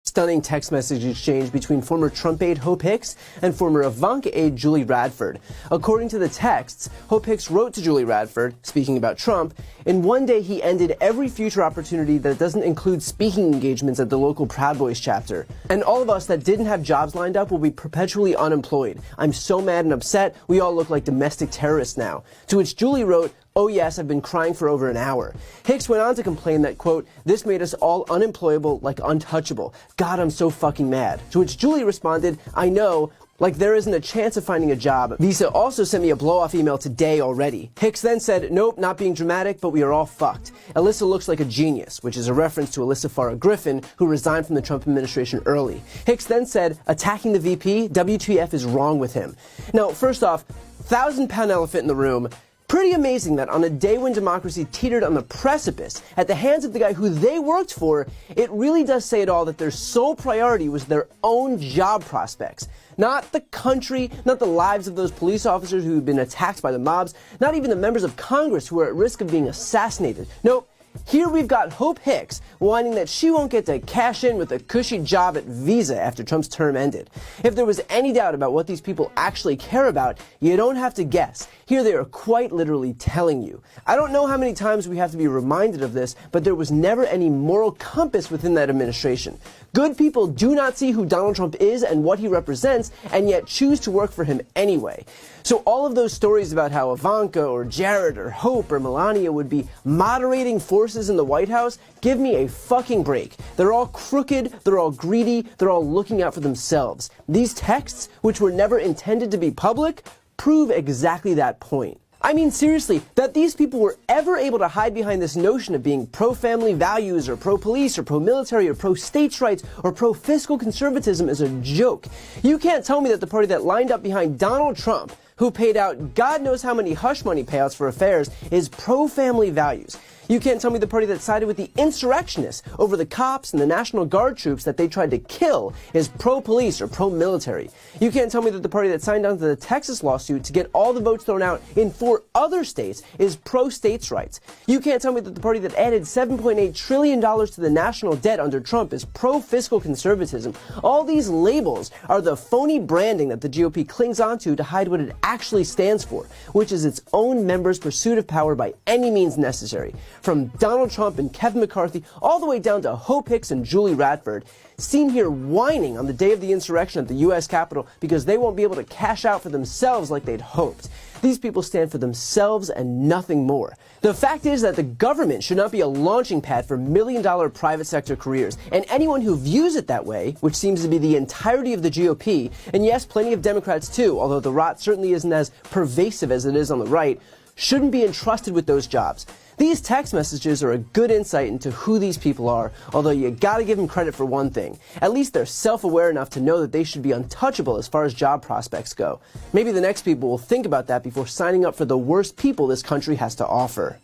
Stunning text message exchange between former Trump aide Hope Hicks and former Ivanka aide Julie Radford. According to the texts, Hope Hicks wrote to Julie Radford, speaking about Trump, in one day he ended every future opportunity that doesn't include speaking engagements at the local Proud Boys chapter. And all of us that didn't have jobs lined up will be perpetually unemployed. I'm so mad and upset, we all look like domestic terrorists now. To which Julie wrote, "Oh yes, I've been crying for over an hour." Hicks went on to complain that, quote, "This made us all unemployable, like untouchable. God, I'm so fucking mad." To which Julie responded, "I know, like there isn't a chance of finding a job. Visa also sent me a blow-off email today already." Hicks then said, "Nope, not being dramatic, but we are all fucked. Alyssa looks like a genius," which is a reference to Alyssa Farah Griffin, who resigned from the Trump administration early. Hicks then said, "Attacking the VP? WTF is wrong with him." Now, first off, 1,000-pound elephant in the room. Pretty amazing that on a day when democracy teetered on the precipice at the hands of the guy who they worked for, it really does say it all that their sole priority was their own job prospects. Not the country, not the lives of those police officers who had been attacked by the mobs, not even the members of Congress who were at risk of being assassinated. Nope. Here we've got Hope Hicks whining that she won't get to cash in with a cushy job at Visa after Trump's term ended. If there was any doubt about what these people actually care about, you don't have to guess. Here they are quite literally telling you. I don't know how many times we have to be reminded of this, but there was never any moral compass within that administration. Good people do not see who Donald Trump is and what he represents, and yet choose to work for him anyway. So all of those stories about how Ivanka or Jared or Hope or Melania would be moderating forces in the White House, give me a fucking break. They're all crooked, they're all greedy, they're all looking out for themselves. These texts, which were never intended to be public, prove exactly that point. I mean, seriously, that these people were ever able to hide behind this notion of being pro-family values or pro-police or pro-military or pro-states' rights or pro-fiscal conservatism is a joke. You can't tell me that the party that lined up behind Donald Trump, who paid out God knows how many hush money payouts for affairs, is pro-family values. You can't tell me the party that sided with the insurrectionists over the cops and the National Guard troops that they tried to kill is pro-police or pro-military. You can't tell me that the party that signed on to the Texas lawsuit to get all the votes thrown out in 4 other states is pro-states' rights. You can't tell me that the party that added $7.8 trillion to the national debt under Trump is pro-fiscal conservatism. All these labels are the phony branding that the GOP clings onto to hide what it actually stands for, which is its own members' pursuit of power by any means necessary. From Donald Trump and Kevin McCarthy all the way down to Hope Hicks and Julie Radford, seen here whining on the day of the insurrection at the U.S. Capitol because they won't be able to cash out for themselves like they'd hoped. These people stand for themselves and nothing more. The fact is that the government should not be a launching pad for million-dollar private sector careers, and anyone who views it that way, which seems to be the entirety of the GOP, and yes, plenty of Democrats too, although the rot certainly isn't as pervasive as it is on the right, shouldn't be entrusted with those jobs. These text messages are a good insight into who these people are, although you gotta give them credit for one thing. At least they're self-aware enough to know that they should be untouchable as far as job prospects go. Maybe the next people will think about that before signing up for the worst people this country has to offer.